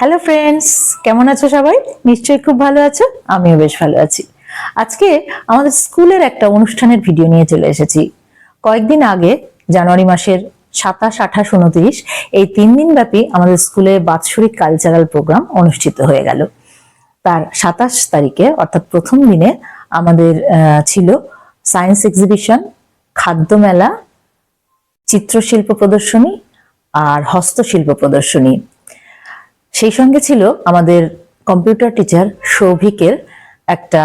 Hello friends, কেমন আছো সবাই? নিশ্চয়ই খুব ভালো আছো। আমিও বেশ ভালো আছি। আজকে আমাদের স্কুলের একটা অনুষ্ঠানের ভিডিও নিয়ে চলে এসেছি। কয়েকদিন আগে জানুয়ারি মাসের 27, 28, 29 এই 3 দিন ব্যাপী আমাদের স্কুলে বাৎসরিক কালচারাল প্রোগ্রাম অনুষ্ঠিত হয়ে গেল। তার 27 তারিখে অর্থাৎ প্রথম দিনে আমাদের ছিল সায়েন্স এক্সিবিশন, খাদ্য মেলা, চিত্রশিল্প প্রদর্শনী আর হস্তশিল্প প্রদর্শনী। সেই সঙ্গে ছিল আমাদের কম্পিউটার টিচার সৌভিকের একটা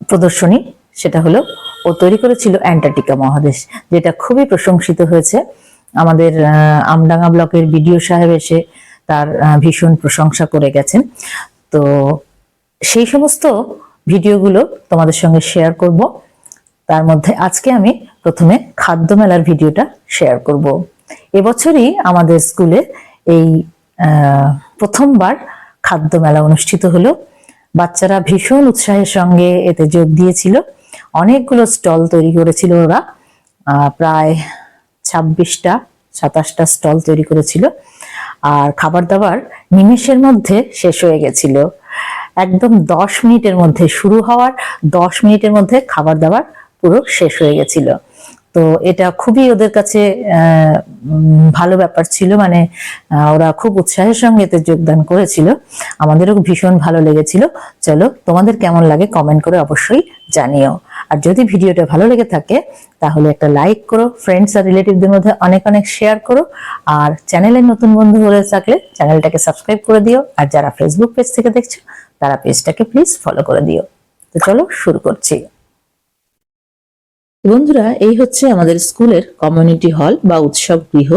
প্রদর্শনী। সেটা হলো ও তৈরি করেছিল অ্যান্টার্কটিকা মহাদেশ, যেটা খুবই প্রশংসিত হয়েছে। আমাদের আমডাঙ্গা ব্লকের বিডিও সাহেব এসে তার ভীষণ প্রশংসা করে গেছেন। তো সেই সমস্ত ভিডিওগুলো তোমাদের সঙ্গে শেয়ার করব। তার মধ্যে আজকে আমি প্রথমে খাদ্য মেলার ভিডিওটা শেয়ার করব। এবছরই আমাদের স্কুলে এই প্রথমবার খাদ্য মেলা অনুষ্ঠিত হলো। বাচ্চারা ভীষণ উৎসাহের সঙ্গে এতে যোগ দিয়েছিল। অনেকগুলো স্টল তৈরি করেছিল ওরা, প্রায় 26টা 27টা স্টল তৈরি করেছিল। আর খাবার দাবার নিমেষের মধ্যে শেষ হয়ে গেছিল। একদম 10 মিনিটের মধ্যে, শুরু হওয়ার 10 মিনিটের মধ্যে খাবার দাবার পুরো শেষ হয়ে গেছিল। তো এটা খুবই ওদের কাছে ভালো ব্যাপার ছিল। মানে ওরা খুব উৎসাহের সঙ্গে এতে যোগদান করেছিল। আমাদেরও ভীষণ ভালো লেগেছিল। চলো, তোমাদের কেমন লাগে কমেন্ট করে অবশ্যই জানিও। আর যদি ভিডিওটা ভালো লেগে থাকে তাহলে একটা লাইক করো, ফ্রেন্ডস আর রিলেটিভদের মধ্যে অনেক অনেক শেয়ার করো। আর চ্যানেলের নতুন বন্ধু হয়ে থাকলে চ্যানেলটাকে সাবস্ক্রাইব করে দিও। আর যারা ফেসবুক পেজ থেকে দেখছো তারা পেজটাকে প্লিজ ফলো করে দিও। তো চলো শুরু করছি। বন্ধুরা, এই হচ্ছে আমাদের স্কুলের কমিউনিটি হল বা উৎসব গৃহ।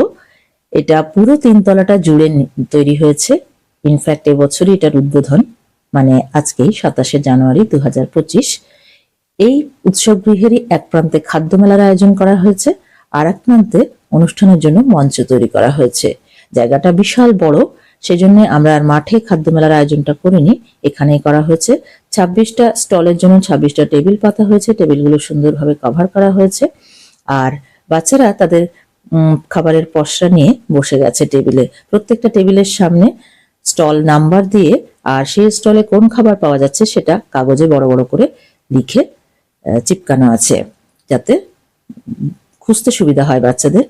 এটা পুরো 3 তলাটা জুড়ে তৈরি হয়েছে। ইনফ্যাক্ট এবছরই এটার উদ্বোধন, মানে আজকেই 27শে জানুয়ারি 2025। এই উৎসব গৃহেরই এক প্রান্তে খাদ্য মেলার আয়োজন করা হয়েছে, আর এক প্রান্তে অনুষ্ঠানের জন্য মঞ্চ তৈরি করা হয়েছে। জায়গাটা বিশাল বড়, সেজন্য আমরা আর মাঠে খাদ্য মেলার আয়োজনটা করিনি, এখানেই করা হয়েছে। 26টা স্টলের জন্য 26টা টেবিল পাতা হয়েছে। টেবিলগুলো সুন্দরভাবে কভার করা হয়েছে। আর বাচ্চারা তাদের খাবারের পসরা নিয়ে বসে গেছে টেবিলে। প্রত্যেকটা টেবিলের সামনে স্টল নাম্বার দিয়ে আর সেই স্টলে কোন খাবার পাওয়া যাচ্ছে সেটা কাগজে বড় বড় করে লিখে চিপকানো আছে, যাতে খুঁজতে সুবিধা হয় বাচ্চাদের।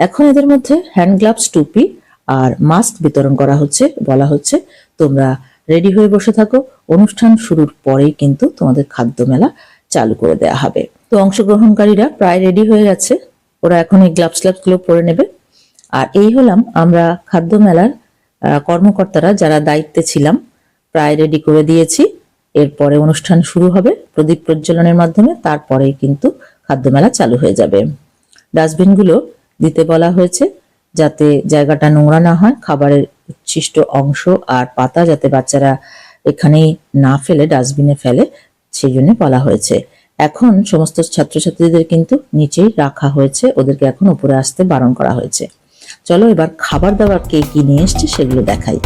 এখন এদের মধ্যে হ্যান্ড গ্লাভস, টুপি আর মাস্ক বিতরণ করা হচ্ছে। বলা হচ্ছে তোমরা রেডি হয়ে বসে থাকো, অনুষ্ঠান শুরুর পরেই কিন্তু তোমাদের খাদ্য মেলা চালু করে দেওয়া হবে। তো অংশগ্রহণকারীরা প্রায় রেডি হয়ে গেছে, ওরা এখন এই গ্লাভস গুলো পরে নেবে। আর এই হলাম আমরা খাদ্য মেলার কর্মকর্তারা, যারা দায়িত্বে ছিলাম। প্রায় রেডি করে দিয়েছি। এরপরে অনুষ্ঠান শুরু হবে প্রদীপ প্রজ্বলনের মাধ্যমে, তারপরেই কিন্তু খাদ্য মেলা চালু হয়ে যাবে। ডাস্টবিনগুলো দিতে বলা হয়েছে, যাতে জায়গাটা নোংরা না হয়। খাবারের উচ্ছিষ্ট অংশ আর পাতা যাতে বাচ্চারা এখানেই না ফেলে ডাস্টবিনে ফেলে, সেই জন্য বলা হয়েছে। এখন সমস্ত ছাত্রছাত্রীদের কিন্তু নিচেই রাখা হয়েছে, ওদেরকে এখন উপরে আসতে বারণ করা হয়েছে। চলো এবার খাবার দাবার কে কি নিয়ে এসছে সেগুলো দেখাই।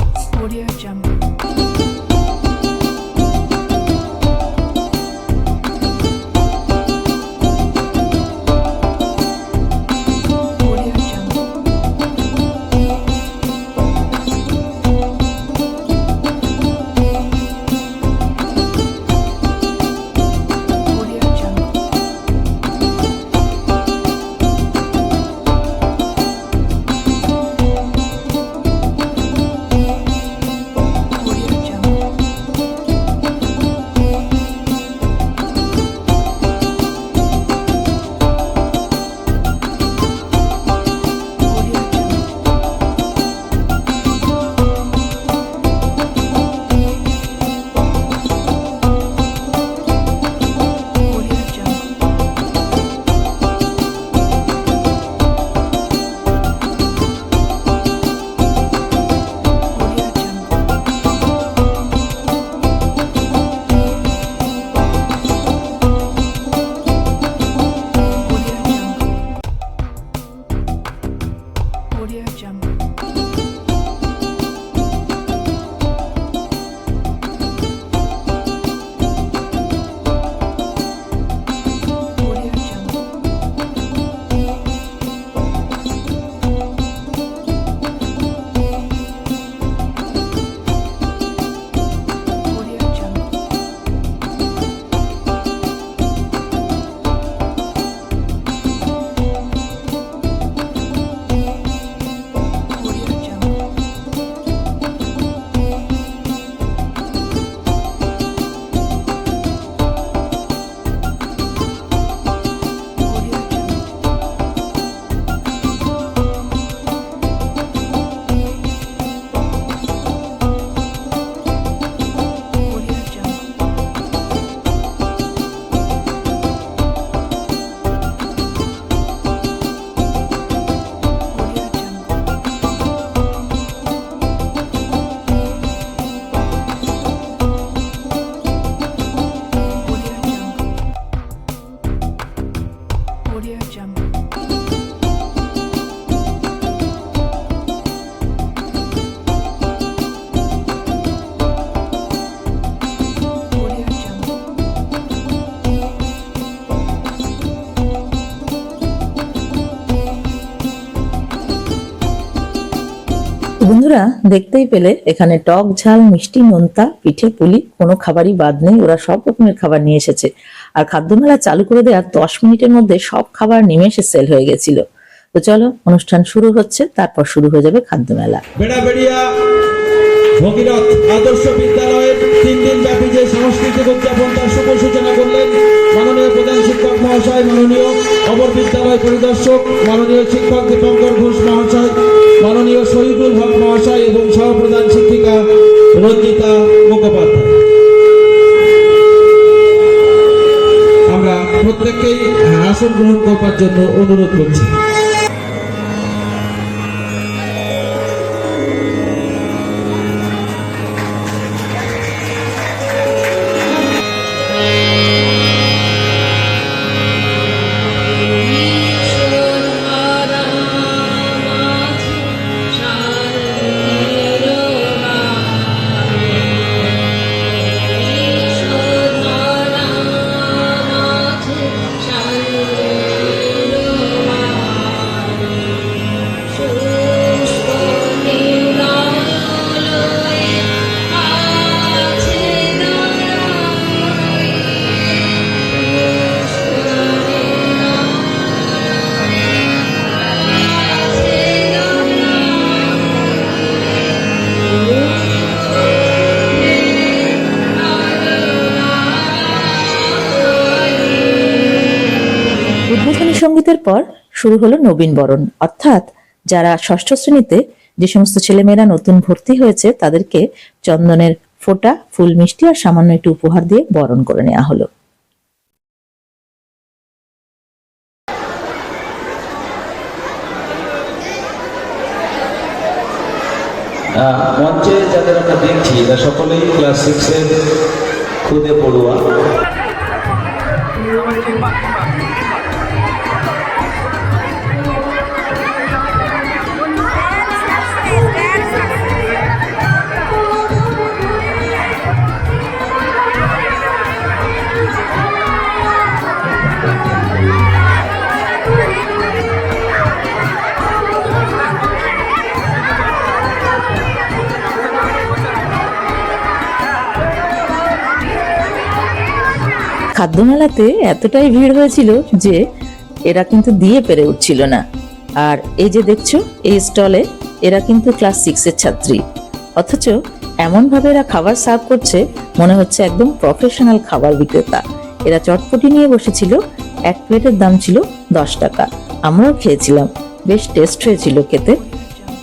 বন্ধুরা দেখতেই পেলে এখানে টক ঝাল মিষ্টি নোনতা পিঠে পুলি কোনো খাবারই বাদ নেই, ওরা সব রকমের খাবার নিয়ে এসেছে। আর খাদ্যমেলা চালু করে দেওয়ার 10 মিনিটের মধ্যে সব খাবার নিমেষে সেল হয়ে গেছিল। তো চলো অনুষ্ঠান শুরু হচ্ছে, তারপর শুরু হয়ে যাবে খাদ্যমেলা। বেড়াবেড়িয়া ভগীরথ আদর্শ বিদ্যালয়ের 3 দিন ব্যাপী যে সাংস্কৃতিক উদযাপন তার শুভ সূচনা করলেন মাননীয় প্রধান শিক্ষক মহাশয়, মাননীয় অপর বিদ্যালয় পরিদর্শক, মাননীয় শিক্ষক দীপঙ্কর ঘোষ মহাশয়, মাননীয় শহীদুল হক মহাশয় এবং সহপ্রধান শিক্ষিকা রঞ্জিতা মুখোপাধ্যায়। আমরা প্রত্যেককেই আসন গ্রহণ করবার জন্য অনুরোধ করছি। উদ্বোধনী সঙ্গীতের পর শুরু হলো নবীন বরণ, অর্থাৎ যারা ষষ্ঠ শ্রেণীতে যে সমস্ত ছেলেমেয়েরা নতুন ভর্তি হয়েছে তাদেরকে চন্দনের ফোঁটা, ফুল মিষ্টি আর সামান্য একটু উপহার দিয়ে বরণ করে নেওয়া হলো। মঞ্চে যাদের আমরা দেখছি এরা সকলেই ক্লাস 6 এর খুদে পড়ুয়া। খাদ্যমেলাতে এতটাই ভিড় হয়েছিল যে এরা কিন্তু দিয়ে পেরে উঠছিল না। আর এই যে দেখছো এই স্টলে এরা কিন্তু ক্লাস 6 এর ছাত্রী, অথচ এমন ভাবে এরা খাবার সার্ভ করছে মনে হচ্ছে একদম প্রফেশনাল খাবার বিক্রেতা। এরা চটপটি নিয়ে বসেছিল, এক প্লেটের দাম ছিল 10 টাকা। আমরাও খেয়েছিলাম, বেশ টেস্ট হয়েছিল খেতে।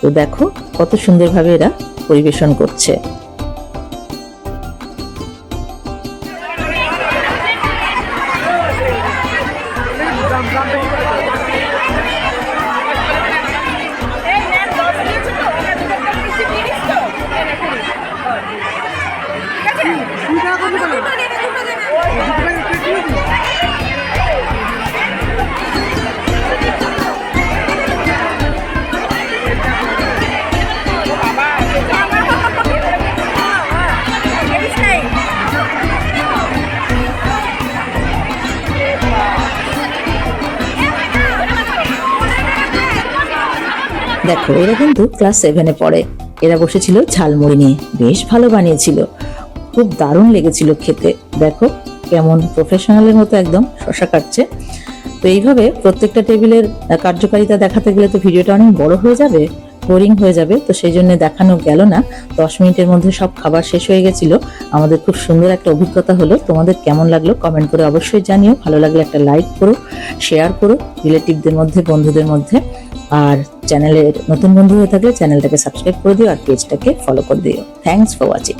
তো দেখো কত সুন্দরভাবে এরা পরিবেশন করছে। দেখো এরা কিন্তু ক্লাস 7-এ পড়ে। এরা বসেছিল ঝালমুড়ি নিয়ে, বেশ ভালো বানিয়েছিল, খুব দারুণ লেগেছিল খেতে। দেখো কেমন প্রফেশনালের মতো একদম শশা কাটছে। তো এইভাবে প্রত্যেকটা টেবিলের কার্যকারিতা দেখাতে গেলে তো ভিডিওটা অনেক বড় হয়ে যাবে, বোরিং হয়ে যাবে। তো সেই জন্য দেখানো গেল না। 10 মিনিটের মধ্যে সব খাবার শেষ হয়ে গেছিল। আমাদের খুব সুন্দর একটা অভিজ্ঞতা হলো। তোমাদের কেমন লাগলো কমেন্ট করে অবশ্যই জানিও। ভালো লাগলে একটা লাইক করো, শেয়ার করো রিলেটিভদের মধ্যে, বন্ধুদের মধ্যে। আর চ্যানেলের নতুন বন্ধু হয়ে থাকলে চ্যানেলটাকে সাবস্ক্রাইব করে দিও আর পেজটাকে ফলো করে দিও। Thanks for watching.